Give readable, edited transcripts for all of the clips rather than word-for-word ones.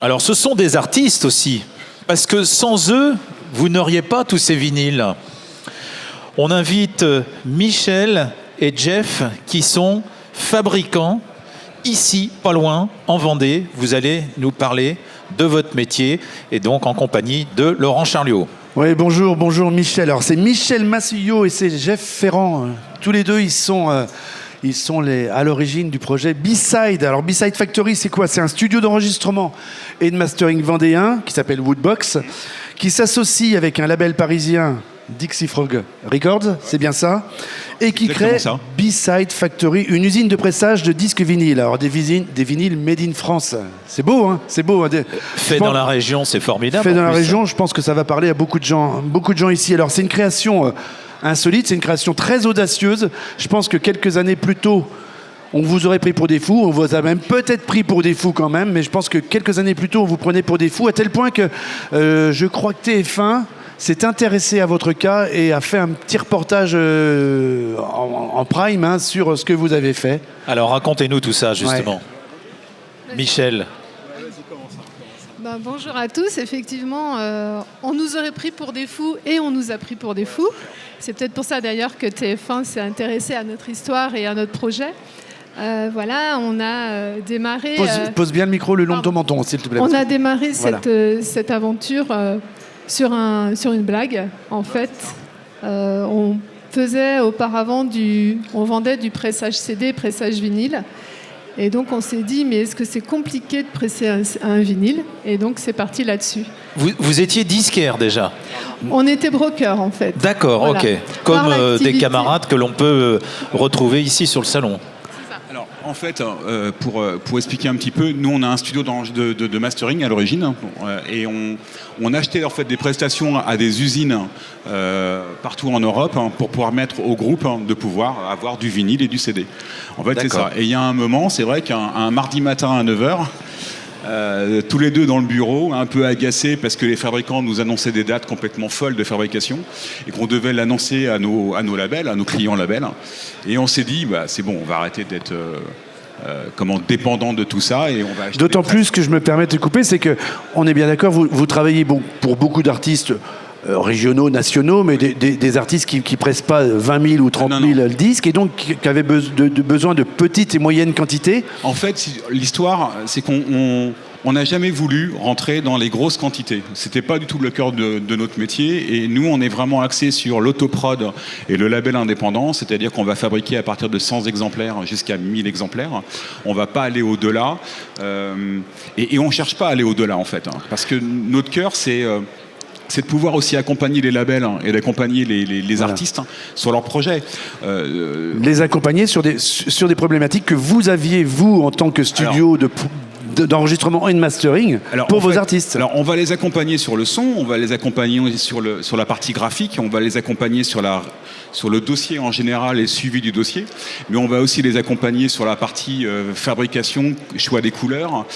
Alors, ce sont des artistes aussi, parce que sans eux, vous n'auriez pas tous ces vinyles. On invite Michel et Jeff, qui sont fabricants, ici, pas loin, en Vendée. Vous allez nous parler de votre métier, et donc en compagnie de Laurent Charliot. Oui, bonjour Michel. Alors, c'est Michel Massuyo et c'est Jeff Ferrand. Tous les deux, ils sont à l'origine du projet B-Side. Alors, B-Side Factory, c'est quoi? C'est un studio d'enregistrement et de mastering vendéen qui s'appelle Woodbox, qui s'associe avec un label parisien, Dixie Frog Records, c'est bien ça, et qui crée B-Side Factory, une usine de pressage de disques vinyles. Alors, des vinyles made in France. C'est beau, hein? C'est beau. Hein? Fait dans la région, c'est formidable. Fait dans la région, je pense que ça va parler à beaucoup de gens ici. Alors, c'est une création insolite, c'est une création très audacieuse. Je pense que quelques années plus tôt, on vous aurait pris pour des fous, on vous a même peut-être pris pour des fous quand même, mais je pense que quelques années plus tôt, on vous prenait pour des fous, à tel point que je crois que TF1 s'est intéressé à votre cas et a fait un petit reportage en prime sur ce que vous avez fait. Alors, racontez-nous tout ça, justement. Ouais. Michel. Bonjour à tous. Effectivement, on nous aurait pris pour des fous et on nous a pris pour des fous. C'est peut-être pour ça d'ailleurs que TF1 s'est intéressé à notre histoire et à notre projet. Voilà, on a démarré... Pose bien le micro le long de ton menton, s'il te plaît. On a démarré cette aventure sur une blague, en fait. On faisait auparavant on vendait du pressage CD, pressage vinyle. Et donc on s'est dit, mais est-ce que c'est compliqué de presser un vinyle? Et donc c'est parti là-dessus. Vous étiez disquaire déjà? On était broker en fait. D'accord, voilà. Ok. Comme des camarades que l'on peut retrouver ici sur le salon. Alors en fait, pour expliquer un petit peu, nous on a un studio de mastering à l'origine et on achetait en fait des prestations à des usines partout en Europe pour pouvoir mettre au groupe de pouvoir avoir du vinyle et du CD. En fait, c'est ça. Et il y a un moment, c'est vrai qu'un mardi matin à 9h, tous les deux dans le bureau, un peu agacés parce que les fabricants nous annonçaient des dates complètement folles de fabrication et qu'on devait l'annoncer à nos labels, à nos clients labels. Et on s'est dit, c'est bon, on va arrêter d'être dépendant de tout ça et on va acheter. D'autant plus que je me permets de te couper, c'est que on est bien d'accord, vous travaillez pour beaucoup d'artistes régionaux, nationaux, mais des artistes qui pressent pas 20 000 ou 30 000 disques et donc qui avaient besoin de petites et moyennes quantités. En fait, l'histoire, c'est qu'on n'a jamais voulu rentrer dans les grosses quantités. C'était pas du tout le cœur de notre métier et nous, on est vraiment axé sur l'autoprod et le label indépendant, c'est-à-dire qu'on va fabriquer à partir de 100 exemplaires jusqu'à 1000 exemplaires. On va pas aller au-delà et on cherche pas à aller au-delà en fait, parce que notre cœur, c'est de pouvoir aussi accompagner les labels et d'accompagner les artistes sur leurs projets. Les accompagner sur des problématiques que vous aviez, vous, en tant que studio d'enregistrement et de mastering pour vos artistes. Alors, on va les accompagner sur le son, on va les accompagner sur la partie graphique, on va les accompagner sur le dossier en général et suivi du dossier, mais on va aussi les accompagner sur la partie fabrication, choix des couleurs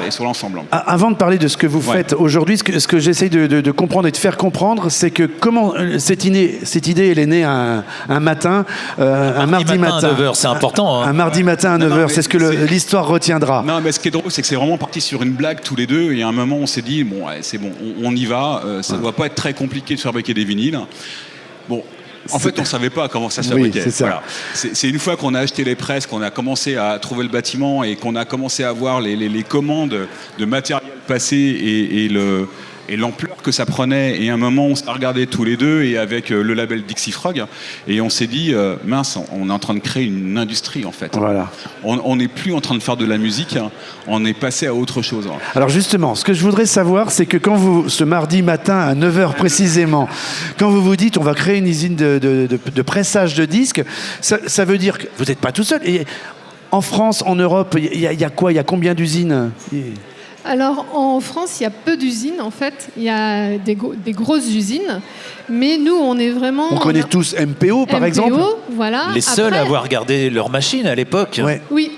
et sur l'ensemble. Avant de parler de ce que vous faites aujourd'hui, ce que j'essaye de comprendre et de faire comprendre, c'est que comment cette idée elle est née un matin, un mardi matin à 9h, c'est important. Un mardi matin à 9h, c'est ce que l'histoire retiendra. Non, mais ce qui est drôle, c'est que c'est vraiment parti sur une blague tous les deux, et à un moment on s'est dit, c'est bon, on y va, ça ne doit pas être très compliqué de fabriquer des vinyles. Bon. En fait, on ne savait pas comment ça se fabriquait. C'est ça. Voilà. C'est une fois qu'on a acheté les presses, qu'on a commencé à trouver le bâtiment et qu'on a commencé à voir les commandes de matériel passé et l'ampleur que ça prenait. Et à un moment, on s'est regardé tous les deux et avec le label Dixie Frog et on s'est dit, mince, on est en train de créer une industrie en fait. Voilà. On n'est plus en train de faire de la musique, on est passé à autre chose. Alors justement, ce que je voudrais savoir, c'est que quand ce mardi matin à 9h précisément, quand vous vous dites on va créer une usine de pressage de disques, ça veut dire que vous n'êtes pas tout seul. Et en France, en Europe, il y a quoi? Il y a combien d'usines? Alors, en France, il y a peu d'usines, en fait. Il y a des grosses usines. Mais nous, on est vraiment... On connaît tous MPO, par exemple. Voilà. Les seuls à avoir gardé leur machine à l'époque. Ouais. Oui.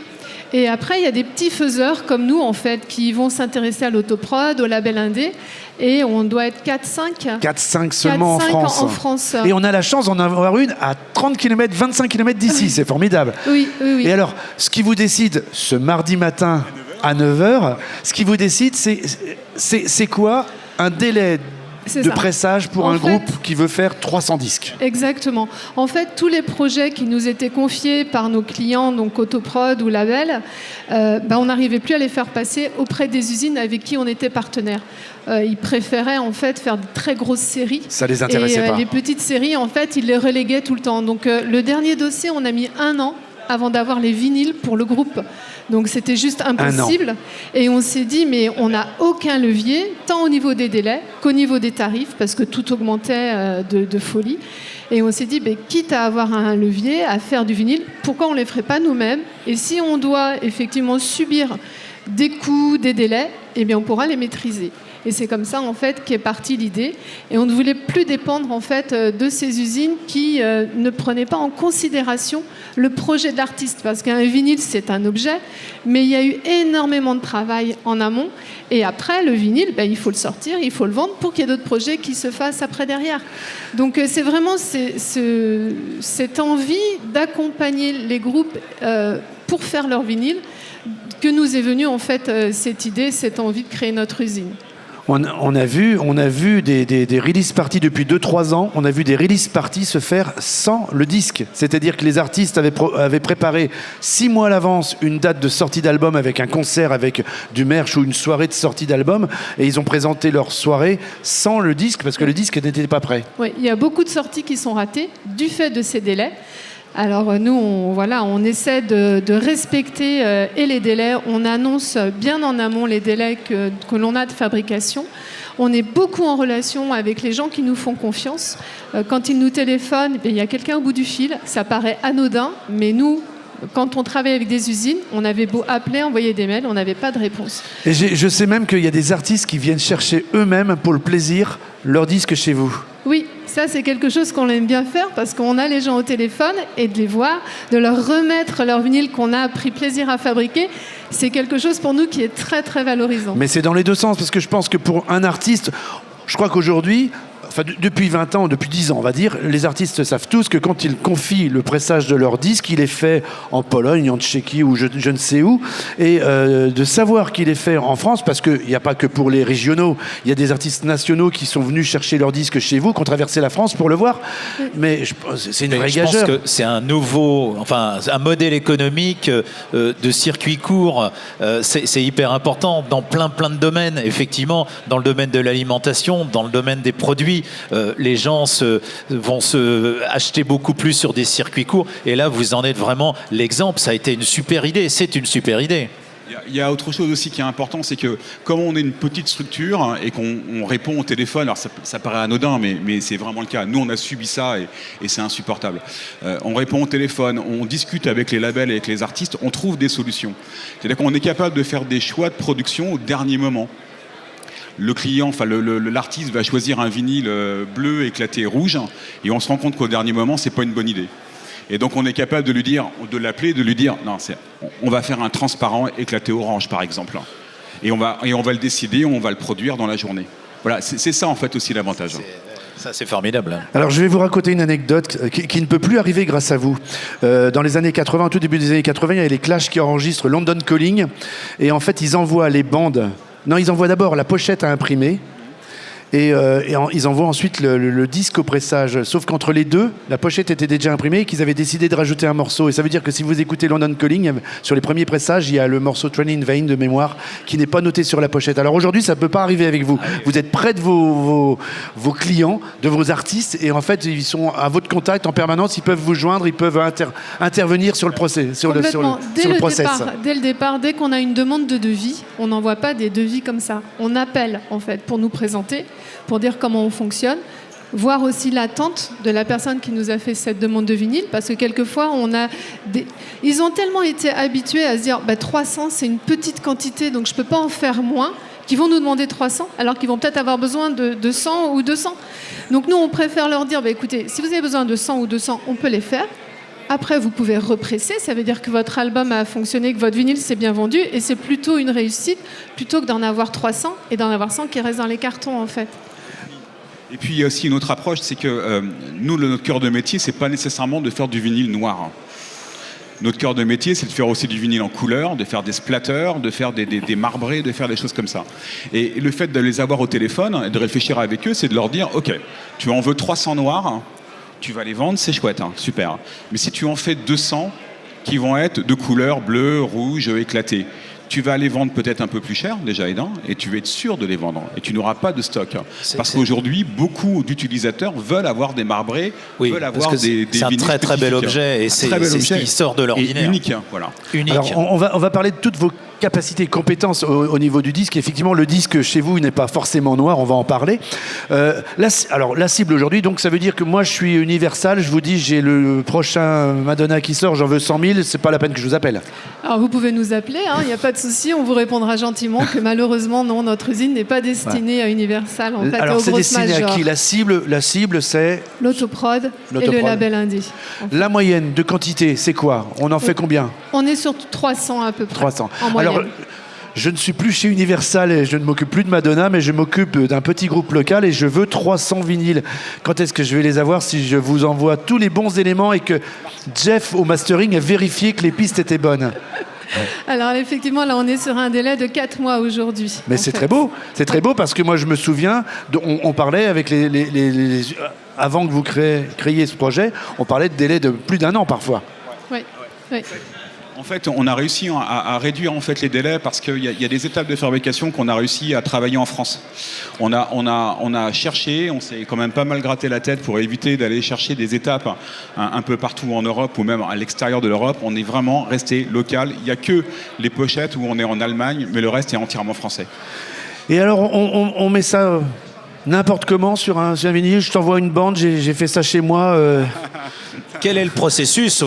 Et après, il y a des petits faiseurs comme nous, en fait, qui vont s'intéresser à l'autoprod, au label indé. Et on doit être 4-5. 4-5 seulement 4-5 en France. Et on a la chance d'en avoir une à 30 km, 25 km d'ici. C'est formidable. Oui. Et alors, ce qui vous décide ce mardi matin à 9h. Ce qui vous décide, c'est quoi un délai C'est de ça. pressage pour En un fait- groupe qui veut faire 300 disques? Exactement. En fait, tous les projets qui nous étaient confiés par nos clients, donc Autoprod ou Label, on n'arrivait plus à les faire passer auprès des usines avec qui on était partenaire. Ils préféraient en fait faire de très grosses séries. Ça les intéressait et pas. les petites séries, en fait, ils les reléguaient tout le temps. Donc le dernier dossier, on a mis 1 an avant d'avoir les vinyles pour le groupe. Donc c'était juste impossible. Et on s'est dit, mais on n'a aucun levier, tant au niveau des délais qu'au niveau des tarifs, parce que tout augmentait de folie. Et on s'est dit, quitte à avoir un levier, à faire du vinyle, pourquoi on ne les ferait pas nous-mêmes? Et si on doit effectivement subir des coûts, des délais, eh bien on pourra les maîtriser. Et c'est comme ça en fait qu'est partie l'idée. Et on ne voulait plus dépendre en fait de ces usines qui ne prenaient pas en considération le projet de l'artiste, parce qu'un vinyle c'est un objet, mais il y a eu énormément de travail en amont. Et après le vinyle, il faut le sortir, il faut le vendre pour qu'il y ait d'autres projets qui se fassent après derrière. Donc c'est vraiment cette envie d'accompagner les groupes pour faire leur vinyle que nous est venue en fait cette idée, cette envie de créer notre usine. On a vu des release parties depuis 2-3 ans. On a vu des release parties se faire sans le disque. C'est-à-dire que les artistes avaient préparé 6 mois à l'avance une date de sortie d'album avec un concert, avec du merch ou une soirée de sortie d'album. Et ils ont présenté leur soirée sans le disque parce que le disque n'était pas prêt. Oui, il y a beaucoup de sorties qui sont ratées du fait de ces délais. Alors nous, on essaie de respecter et les délais. On annonce bien en amont les délais que l'on a de fabrication. On est beaucoup en relation avec les gens qui nous font confiance. Quand ils nous téléphonent, il y a quelqu'un au bout du fil. Ça paraît anodin, mais nous, quand on travaille avec des usines, on avait beau appeler, envoyer des mails, on n'avait pas de réponse. Et je sais même qu'il y a des artistes qui viennent chercher eux-mêmes pour le plaisir leur disque chez vous. Oui, ça c'est quelque chose qu'on aime bien faire parce qu'on a les gens au téléphone et de les voir, de leur remettre leur vinyle qu'on a pris plaisir à fabriquer, c'est quelque chose pour nous qui est très très valorisant. Mais c'est dans les deux sens, parce que je pense que pour un artiste, je crois qu'aujourd'hui, depuis 20 ans, depuis 10 ans, on va dire, les artistes savent tous que quand ils confient le pressage de leur disque, il est fait en Pologne, en Tchéquie ou je ne sais où. Et de savoir qu'il est fait en France, parce qu'il n'y a pas que pour les régionaux, il y a des artistes nationaux qui sont venus chercher leur disque chez vous, qui ont traversé la France pour le voir. Mais c'est une vraie gageure. Je pense que c'est un modèle économique de circuit court. C'est hyper important dans plein de domaines. Effectivement, dans le domaine de l'alimentation, dans le domaine des produits, les gens vont se acheter beaucoup plus sur des circuits courts. Et là, vous en êtes vraiment l'exemple. Ça a été une super idée. C'est une super idée. Il y a autre chose aussi qui est important, c'est que comme on est une petite structure et qu'on répond au téléphone, alors ça paraît anodin, mais c'est vraiment le cas. Nous, on a subi ça et c'est insupportable. On répond au téléphone, on discute avec les labels et avec les artistes, on trouve des solutions. C'est-à-dire qu'on est capable de faire des choix de production au dernier moment. Le client, l'artiste va choisir un vinyle bleu éclaté rouge et on se rend compte qu'au dernier moment, c'est pas une bonne idée. Et donc on est capable de l'appeler, de lui dire non, on va faire un transparent éclaté orange par exemple. Et on va le décider, on va le produire dans la journée. Voilà, c'est ça en fait aussi l'avantage. Ça, c'est formidable. Alors, je vais vous raconter une anecdote qui ne peut plus arriver grâce à vous. Dans les années 80, au tout début des années 80, il y avait les Clash qui enregistrent London Calling. Et en fait, ils envoient les bandes. Non, ils envoient d'abord la pochette à imprimer. Et ils envoient ensuite le disque au pressage. Sauf qu'entre les deux, la pochette était déjà imprimée et qu'ils avaient décidé de rajouter un morceau. Et ça veut dire que si vous écoutez London Calling, sur les premiers pressages, il y a le morceau Training in Vain de mémoire qui n'est pas noté sur la pochette. Alors aujourd'hui, ça ne peut pas arriver avec vous. Vous êtes près de vos clients, de vos artistes, et en fait, ils sont à votre contact en permanence. Ils peuvent vous joindre, ils peuvent intervenir sur le procès, sur le process. Dès le départ, dès qu'on a une demande de devis, on n'envoie pas des devis comme ça. On appelle en fait pour nous présenter, pour dire comment on fonctionne, voir aussi l'attente de la personne qui nous a fait cette demande de vinyle, parce que quelquefois, ils ont tellement été habitués à se dire 300, c'est une petite quantité, donc je ne peux pas en faire moins, qu'ils vont nous demander 300, alors qu'ils vont peut-être avoir besoin de 100 ou 200. Donc nous, on préfère leur dire, écoutez, si vous avez besoin de 100 ou 200, on peut les faire. Après, vous pouvez represser, ça veut dire que votre album a fonctionné, que votre vinyle s'est bien vendu, et c'est plutôt une réussite, plutôt que d'en avoir 300 et d'en avoir 100 qui restent dans les cartons, en fait. Et puis il y a aussi une autre approche, c'est que nous, notre cœur de métier, c'est pas nécessairement de faire du vinyle noir. Notre cœur de métier, c'est de faire aussi du vinyle en couleur, de faire des splatters, de faire des marbrés, de faire des choses comme ça. Et le fait de les avoir au téléphone et de réfléchir avec eux, c'est de leur dire, ok, tu en veux 300 noirs, tu vas les vendre, c'est chouette, hein, super. Mais si tu en fais 200 qui vont être de couleur bleu, rouge, éclatée, tu vas les vendre peut-être un peu plus cher, déjà aidant, et tu vas être sûr de les vendre. Et tu n'auras pas de stock. Parce qu'aujourd'hui, beaucoup d'utilisateurs veulent avoir des marbrés, veulent avoir des c'est un très très bel objet, et c'est ce qui sort de l'ordinaire. Unique, voilà. Unique. Alors, on va parler de toutes vos capacités, compétences au niveau du disque. Effectivement, le disque chez vous n'est pas forcément noir, on va en parler. Alors, la cible aujourd'hui, donc ça veut dire que moi je suis Universal, je vous dis j'ai le prochain Madonna qui sort, j'en veux 100 000, c'est pas la peine que je vous appelle. Alors vous pouvez nous appeler, il n'y a pas de souci, on vous répondra gentiment que malheureusement non, notre usine n'est pas destinée à Universal, en fait, Alors aux c'est grosses destiné majors. à qui? La cible c'est L'autoprod et le label indie. la moyenne de quantité, c'est quoi? On en fait combien? On est sur 300 à peu près. 300. En moyenne. Alors, je ne suis plus chez Universal et je ne m'occupe plus de Madonna, mais je m'occupe d'un petit groupe local et je veux 300 vinyles. Quand est-ce que je vais les avoir si je vous envoie tous les bons éléments et que Jeff, au mastering, a vérifié que les pistes étaient bonnes? Alors effectivement, là on est sur un délai de 4 mois aujourd'hui. Mais c'est très beau. C'est très beau parce que moi je me souviens, on parlait avec avant que vous créiez ce projet, on parlait de délai de plus d'1 an parfois. Oui, oui. En fait, on a réussi à réduire en fait les délais parce qu'il y a des étapes de fabrication qu'on a réussi à travailler en France. On a cherché, on s'est quand même pas mal gratté la tête pour éviter d'aller chercher des étapes un peu partout en Europe ou même à l'extérieur de l'Europe. On est vraiment resté local. Il n'y a que les pochettes où on est en Allemagne, mais le reste est entièrement français. Et alors on met ça n'importe comment sur un vinyle. Je t'envoie une bande, j'ai fait ça chez moi. Quel est le processus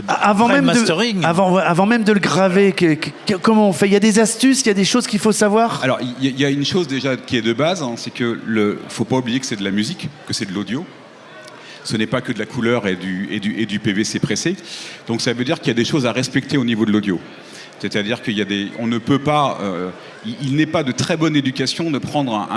Avant même de le graver, comment on fait? Il y a des astuces, il y a des choses qu'il faut savoir. Alors, il y a une chose déjà qui est de base, hein, c'est que faut pas oublier que c'est de la musique, que c'est de l'audio. Ce n'est pas que de la couleur et du PVC pressé. Donc ça veut dire qu'il y a des choses à respecter au niveau de l'audio. C'est-à-dire on ne peut pas, il n'est pas de très bonne éducation de prendre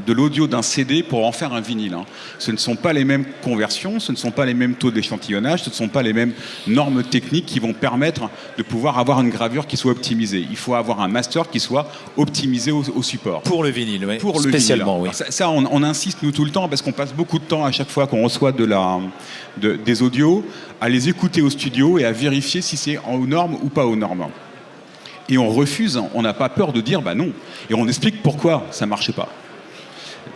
de l'audio d'un CD pour en faire un vinyle. Hein. Ce ne sont pas les mêmes conversions, ce ne sont pas les mêmes taux d'échantillonnage, ce ne sont pas les mêmes normes techniques qui vont permettre de pouvoir avoir une gravure qui soit optimisée. Il faut avoir un master qui soit optimisé au support. Pour le vinyle, oui. Pour spécialement, le vinyle. oui. Ça, on insiste nous tout le temps parce qu'on passe beaucoup de temps à chaque fois qu'on reçoit des audios à les écouter au studio et à vérifier si c'est aux normes ou pas aux normes. Et on refuse, on n'a pas peur de dire bah non. Et on explique pourquoi ça ne marche pas.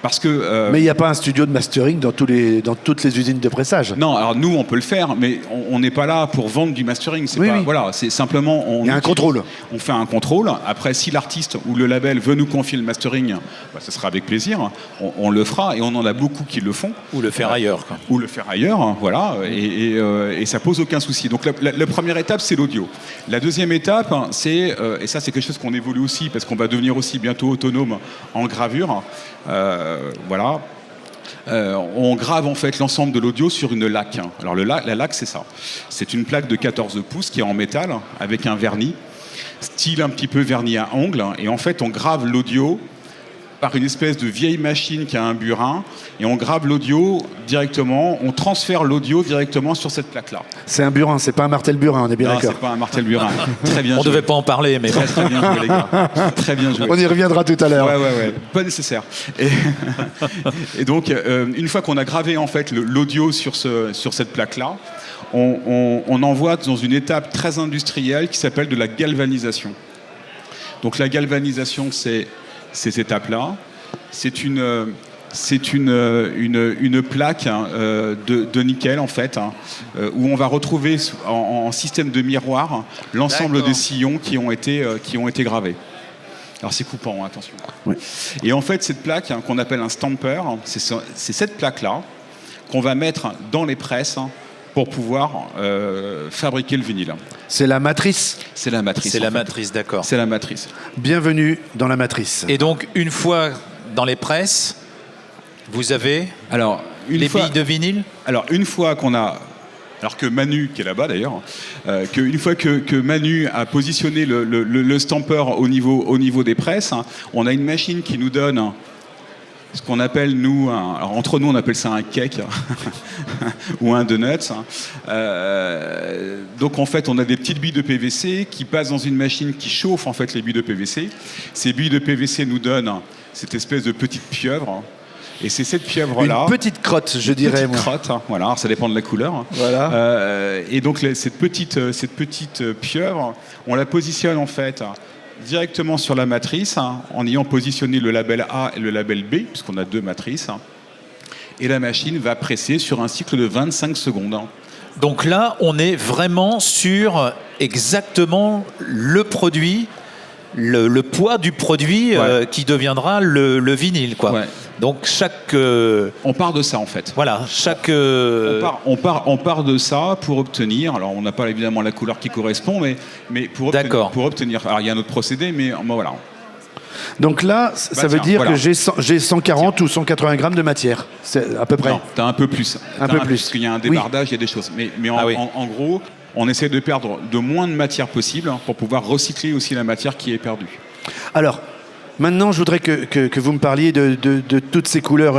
Parce que, mais il n'y a pas un studio de mastering dans toutes les usines de pressage. Non, alors nous, on peut le faire, mais on n'est pas là pour vendre du mastering. C'est oui. Voilà, c'est simplement... Il y a un contrôle. On fait un contrôle. Après, si l'artiste ou le label veut nous confier le mastering, bah, ce sera avec plaisir. On le fera, et on en a beaucoup qui le font. Ou le faire ailleurs. Quoi. Ou le faire ailleurs, voilà. Et ça pose aucun souci. Donc la première étape, c'est l'audio. La deuxième étape, c'est... et ça, c'est quelque chose qu'on évolue aussi, parce qu'on va devenir aussi bientôt autonome en gravure. Voilà. On grave en fait l'ensemble de l'audio sur une laque. Alors la laque, c'est ça. C'est une plaque de 14 pouces qui est en métal avec un vernis, style un petit peu vernis à ongles. Et en fait, on grave l'audio par une espèce de vieille machine qui a un burin, et on grave l'audio directement, on transfère l'audio directement sur cette plaque-là. C'est un burin, c'est pas un martel burin, on est bien d'accord. Non, c'est pas un martel burin. Très bien on joué. devait pas en parler, mais... Très bien joué, les gars. Très bien joué. On y reviendra tout à l'heure. Ouais. Pas nécessaire. Et donc, une fois qu'on a gravé en fait l'audio sur cette plaque-là, on envoie dans une étape très industrielle qui s'appelle de la galvanisation. Donc la galvanisation, c'est ces étapes-là. C'est une plaque de nickel, en fait, où on va retrouver en système de miroir l'ensemble des sillons qui ont été gravés. Alors c'est coupant, attention. Oui. Et en fait, cette plaque qu'on appelle un stamper, c'est cette plaque-là qu'on va mettre dans les presses pour pouvoir fabriquer le vinyle. C'est la matrice. C'est la matrice. C'est la matrice, d'accord. C'est la matrice. Bienvenue dans la matrice. Et donc, une fois dans les presses, vous avez les billes de vinyle. Alors, une fois qu'on a... Alors que Manu, qui est là-bas d'ailleurs, une fois que Manu a positionné le stamper au niveau des presses, on a une machine qui nous donne ce qu'on appelle, nous, alors entre nous, on appelle ça un cake ou un donut. Donc, en fait, on a des petites billes de PVC qui passent dans une machine qui chauffe, en fait, les billes de PVC. Ces billes de PVC nous donnent cette espèce de petite pieuvre. Et c'est cette pieuvre-là... Une petite crotte, je dirais, moi. Une petite crotte, voilà, alors ça dépend de la couleur. Voilà. Et donc, cette petite pieuvre, on la positionne, en fait, directement sur la matrice, en ayant positionné le label A et le label B, puisqu'on a 2 matrices. Et la machine va presser sur un cycle de 25 secondes. Donc là, on est vraiment sur exactement le produit, le poids du produit qui deviendra le vinyle, quoi. Ouais. Donc chaque... On part de ça, en fait. Voilà, chaque... On part de ça pour obtenir... Alors, on n'a pas évidemment la couleur qui correspond, mais pour obtenir... Alors, il y a un autre procédé, mais voilà. Donc là, ça veut dire que j'ai 140 ou 180 grammes de matière, c'est à peu près. Non, tu as un peu plus. Un peu plus. Parce qu'il y a un débardage, il y a des choses. Mais en gros, on essaie de perdre de moins de matière possible pour pouvoir recycler aussi la matière qui est perdue. Alors, maintenant, je voudrais que vous me parliez de toutes ces couleurs.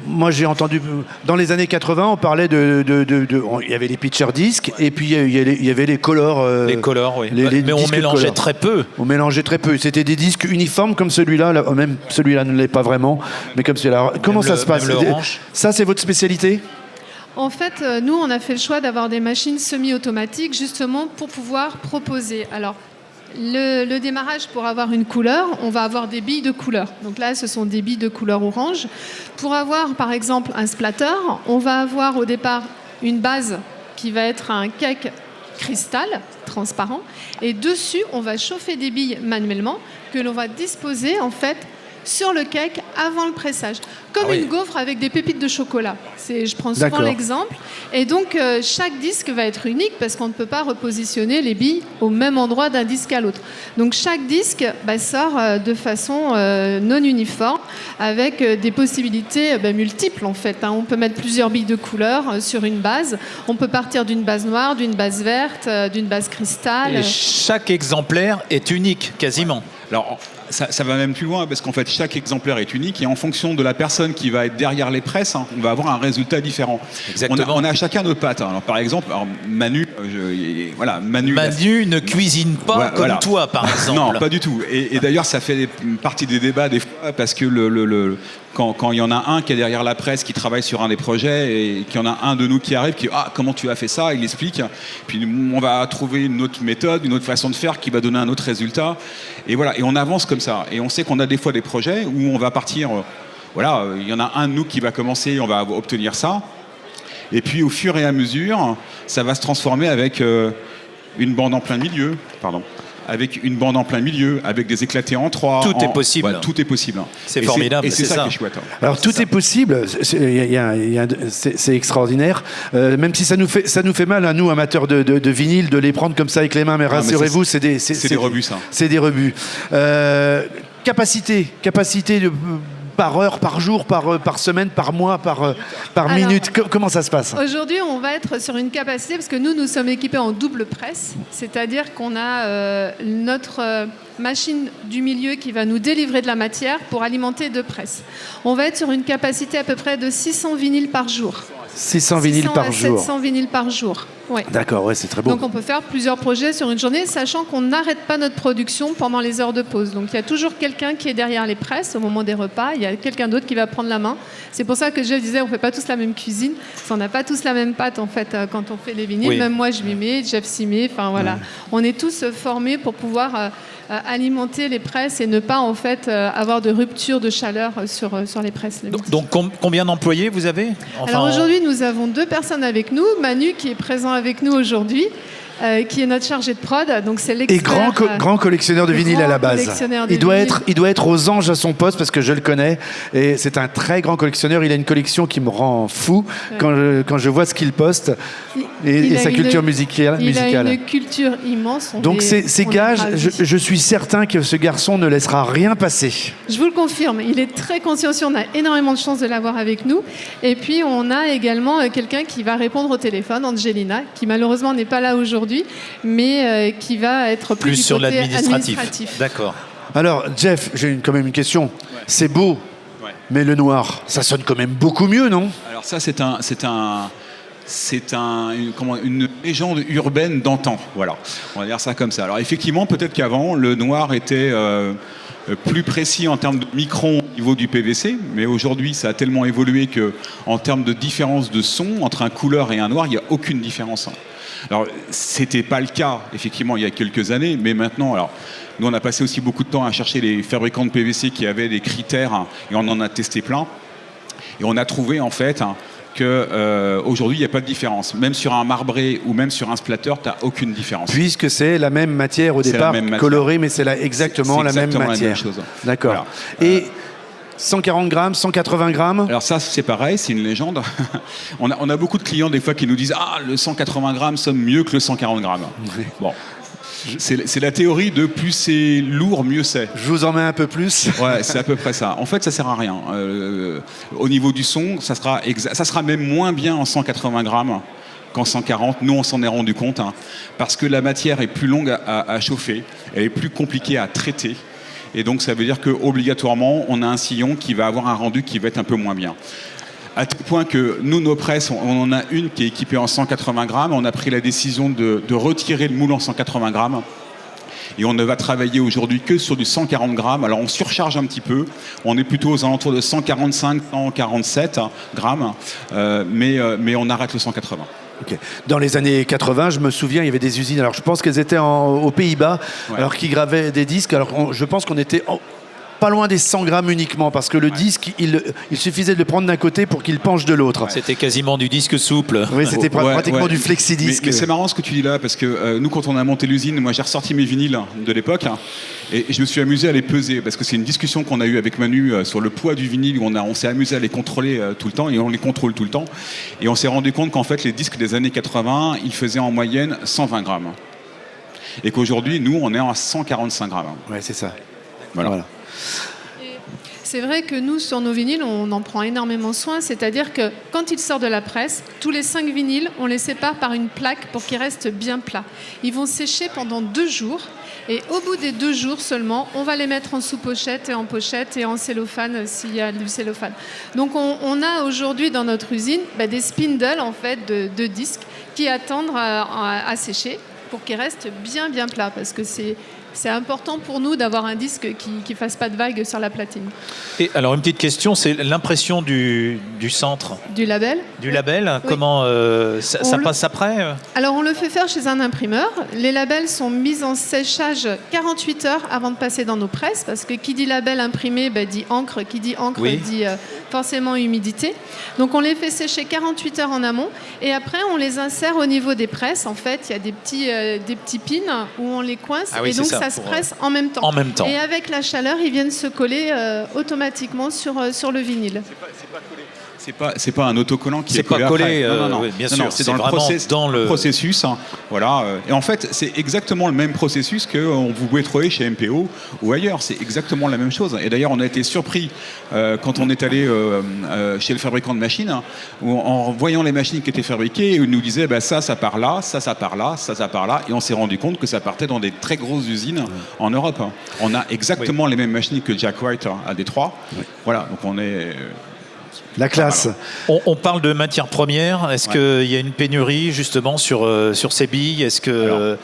Moi, j'ai entendu... Dans les années 80, on parlait il y avait les pitcher discs, et puis il y avait les colors... les colors, oui. Mais on mélangeait très peu. On mélangeait très peu. C'était des disques uniformes comme celui-là. Même celui-là ne l'est pas vraiment, mais comme celui-là. Comment ça se passe? Ça, c'est votre spécialité? En fait, nous, on a fait le choix d'avoir des machines semi-automatiques, justement, pour pouvoir proposer... Alors, le démarrage, pour avoir une couleur, on va avoir des billes de couleur. Donc là, ce sont des billes de couleur orange. Pour avoir, par exemple, un splatter, on va avoir au départ une base qui va être un cake cristal transparent. Et dessus, on va chauffer des billes manuellement que l'on va disposer, en fait, sur le cake avant le pressage. Comme une gaufre avec des pépites de chocolat. Je prends souvent l'exemple. Et donc, chaque disque va être unique parce qu'on ne peut pas repositionner les billes au même endroit d'un disque à l'autre. Donc, chaque disque sort de façon non uniforme avec des possibilités multiples, en fait. On peut mettre plusieurs billes de couleur sur une base. On peut partir d'une base noire, d'une base verte, d'une base cristal. Et chaque exemplaire est unique, quasiment. Alors, ça va même plus loin parce qu'en fait, chaque exemplaire est unique et en fonction de la personne qui va être derrière les presses, on va avoir un résultat différent. Exactement. On a chacun nos pattes. Alors, par exemple, Manu, Manu ne cuisine pas comme toi, par exemple. Non, pas du tout. Et d'ailleurs, ça fait partie des débats des fois parce que quand il y en a un qui est derrière la presse, qui travaille sur un des projets et qu'il y en a un de nous qui arrive, qui dit « Ah, comment tu as fait ça ?» Il explique. Puis on va trouver une autre méthode, une autre façon de faire qui va donner un autre résultat. Et voilà, et on avance comme ça. Et on sait qu'on a des fois des projets où on va partir... il y en a un de nous qui va commencer, on va obtenir ça. Et puis au fur et à mesure, ça va se transformer avec une bande en plein milieu. Avec une bande en plein milieu, avec des éclatés en 3. Tout est possible. Ouais, tout est possible. C'est formidable. Et c'est ça qui est chouette. Alors tout est possible, c'est extraordinaire. Même si ça nous fait mal à nous, amateurs de vinyle, de les prendre comme ça avec les mains, mais rassurez-vous, c'est des rebuts, ça. C'est des rebuts. Capacité de... Par heure, par jour, par semaine, par mois, par minute. Comment ça se passe? Aujourd'hui, on va être sur une capacité, parce que nous sommes équipés en double presse, c'est-à-dire qu'on a notre machine du milieu qui va nous délivrer de la matière pour alimenter 2 presses. On va être sur une capacité à peu près de 600 vinyles par jour. 600 vinyles par jour. 700 vinyles par jour. Ouais. D'accord, c'est très beau. Donc on peut faire plusieurs projets sur une journée, sachant qu'on n'arrête pas notre production pendant les heures de pause. Donc il y a toujours quelqu'un qui est derrière les presses au moment des repas, il y a quelqu'un d'autre qui va prendre la main. C'est pour ça que je disais, on ne fait pas tous la même cuisine, on n'a pas tous la même pâte en fait quand on fait les vinyles. Oui. Même moi je m'y mets, Jeff s'y met, voilà. On est tous formés pour pouvoir alimenter les presses et ne pas en fait avoir de rupture de chaleur sur les presses. Donc combien d'employés vous avez? Alors aujourd'hui nous avons 2 personnes avec nous, Manu qui est présent avec nous aujourd'hui, qui est notre chargé de prod, donc c'est l'expert. Et grand collectionneur de vinyle à la base. Il doit être aux anges à son poste parce que je le connais et c'est un très grand collectionneur. Il a une collection qui me rend fou quand je vois ce qu'il poste et sa culture musicale. Il a une culture immense. Donc c'est gage. Je suis certain que ce garçon ne laissera rien passer. Je vous le confirme. Il est très consciencieux. On a énormément de chance de l'avoir avec nous. Et puis on a également quelqu'un qui va répondre au téléphone, Angelina, qui malheureusement n'est pas là aujourd'hui, mais qui va être plus du sur côté l'administratif. D'accord. Alors, Jeff, j'ai quand même une question. Ouais. C'est beau, Mais le noir, ça sonne quand même beaucoup mieux, non? Alors ça, une légende urbaine d'antan. Voilà, on va dire ça comme ça. Alors effectivement, peut-être qu'avant, le noir était plus précis en termes de microns au niveau du PVC, mais aujourd'hui, ça a tellement évolué que, en termes de différence de son entre un couleur et un noir, il n'y a aucune différence. Alors, c'était pas le cas, effectivement, il y a quelques années, mais maintenant, alors, nous, on a passé aussi beaucoup de temps à chercher les fabricants de PVC qui avaient des critères, et on en a testé plein. Et on a trouvé, en fait, qu'aujourd'hui, il n'y a pas de différence. Même sur un marbré ou même sur un splatter, tu n'as aucune différence. Puisque c'est la même matière au départ, colorée, mais c'est exactement la même matière. La même chose. D'accord. Voilà. Et 140 grammes, 180 grammes? Alors ça, c'est pareil, c'est une légende. On a beaucoup de clients, des fois, qui nous disent « Ah, le 180 grammes sonne mieux que le 140 grammes. » Bon. C'est la théorie de plus c'est lourd, mieux c'est. Je vous en mets un peu plus. Ouais, c'est à peu près ça. En fait, ça sert à rien. Au niveau du son, ça sera même moins bien en 180 grammes qu'en 140. Nous, on s'en est rendu compte, parce que la matière est plus longue à chauffer, elle est plus compliquée à traiter. Et donc, ça veut dire qu'obligatoirement, on a un sillon qui va avoir un rendu qui va être un peu moins bien. À tel point que nous, nos presses, on en a une qui est équipée en 180 grammes. On a pris la décision de retirer le moule en 180 grammes. Et on ne va travailler aujourd'hui que sur du 140 grammes. Alors, on surcharge un petit peu. On est plutôt aux alentours de 145, 147 grammes. Mais on arrête le 180. Okay. Dans les années 80, je me souviens, il y avait des usines. Alors, je pense qu'elles étaient aux Pays-Bas, alors qui gravaient des disques. Alors, je pense qu'on était pas loin des 100 grammes uniquement, parce que le disque, il suffisait de le prendre d'un côté pour qu'il penche de l'autre. C'était quasiment du disque souple. Oui, c'était pratiquement du flexi-disque. Mais c'est marrant ce que tu dis là, parce que nous, quand on a monté l'usine, moi j'ai ressorti mes vinyles de l'époque, et je me suis amusé à les peser, parce que c'est une discussion qu'on a eue avec Manu sur le poids du vinyle, où on s'est amusé à les contrôler tout le temps, et on les contrôle tout le temps. Et on s'est rendu compte qu'en fait, les disques des années 80, ils faisaient en moyenne 120 grammes. Et qu'aujourd'hui, nous, on est à 145 grammes. Ouais, c'est ça. Voilà. C'est vrai que nous, sur nos vinyles, on en prend énormément soin. C'est-à-dire que quand ils sortent de la presse, tous les 5 vinyles, on les sépare par une plaque pour qu'ils restent bien plats. Ils vont sécher pendant 2 jours. Et au bout des 2 jours seulement, on va les mettre en sous-pochette et en pochette et en cellophane s'il y a du cellophane. Donc on a aujourd'hui dans notre usine des spindles en fait, de disques qui attendent à sécher pour qu'ils restent bien plats. Parce que c'est important pour nous d'avoir un disque qui ne fasse pas de vagues sur la platine. Et alors, une petite question, c'est l'impression du centre. Du label. Du label, oui. Comment ça passe après? Alors, on le fait faire chez un imprimeur. Les labels sont mis en séchage 48 heures avant de passer dans nos presses, parce que qui dit label imprimé dit encre, qui dit encre dit forcément humidité. Donc, on les fait sécher 48 heures en amont, et après, on les insère au niveau des presses. En fait, il y a des petits pins où on les coince, et donc ça se presse en même temps. En même temps. Et avec la chaleur, ils viennent se coller automatiquement sur le vinyle. C'est pas un autocollant qui est collé. C'est pas collé, non. Oui, bien sûr. C'est dans le processus. Voilà. Et en fait, c'est exactement le même processus qu'on vous pouvez trouver chez MPO ou ailleurs. C'est exactement la même chose. Et d'ailleurs, on a été surpris quand on est allé chez le fabricant de machines, où, en voyant les machines qui étaient fabriquées, il nous disait ça part là, ça part là, ça part là. Et on s'est rendu compte que ça partait dans des très grosses usines en Europe. On a exactement les mêmes machines que Jack White à Détroit. Voilà. Donc on est... La classe. On parle de matières premières. Est-ce qu'il y a une pénurie justement sur ces billes? Est-ce que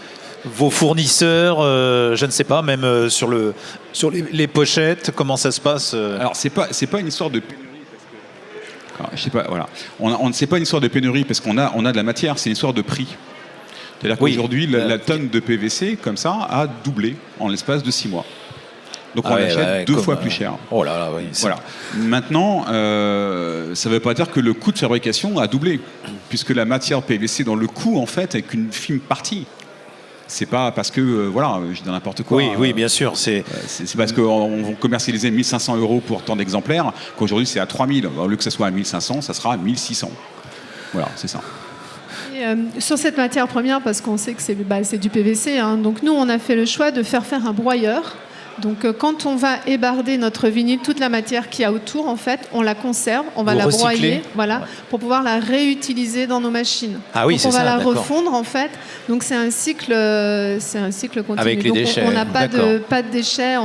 vos fournisseurs, je ne sais pas, même sur les pochettes, comment ça se passe? Alors c'est pas une histoire de pénurie. Je sais pas. Voilà. C'est pas une histoire de pénurie parce qu'on a de la matière. C'est une histoire de prix. C'est-à-dire qu'aujourd'hui, la tonne de PVC comme ça a doublé en l'espace de 6 mois. Donc on l'achète 2 fois plus cher. Oh là là, oui. Voilà. Maintenant, ça ne veut pas dire que le coût de fabrication a doublé, puisque la matière PVC dans le coût, en fait, est qu'une fine partie. C'est pas parce que, je dis n'importe quoi. Oui, bien sûr. C'est parce qu'on va commercialiser 1 500 € pour tant d'exemplaires, qu'aujourd'hui c'est à 3 000. Au lieu que ce soit à 1 500, ça sera à 1 600. Voilà, c'est ça. Sur cette matière première, parce qu'on sait que c'est du PVC, donc nous, on a fait le choix de faire un broyeur. Donc quand on va ébarder notre vinyle, toute la matière qu'il y a autour, en fait, on la conserve, on va la broyer, pour pouvoir la réutiliser dans nos machines. Ah oui, donc c'est ça. On va la d'accord. refondre, en fait. Donc c'est un cycle continu. Avec les déchets. On n'a pas de déchets.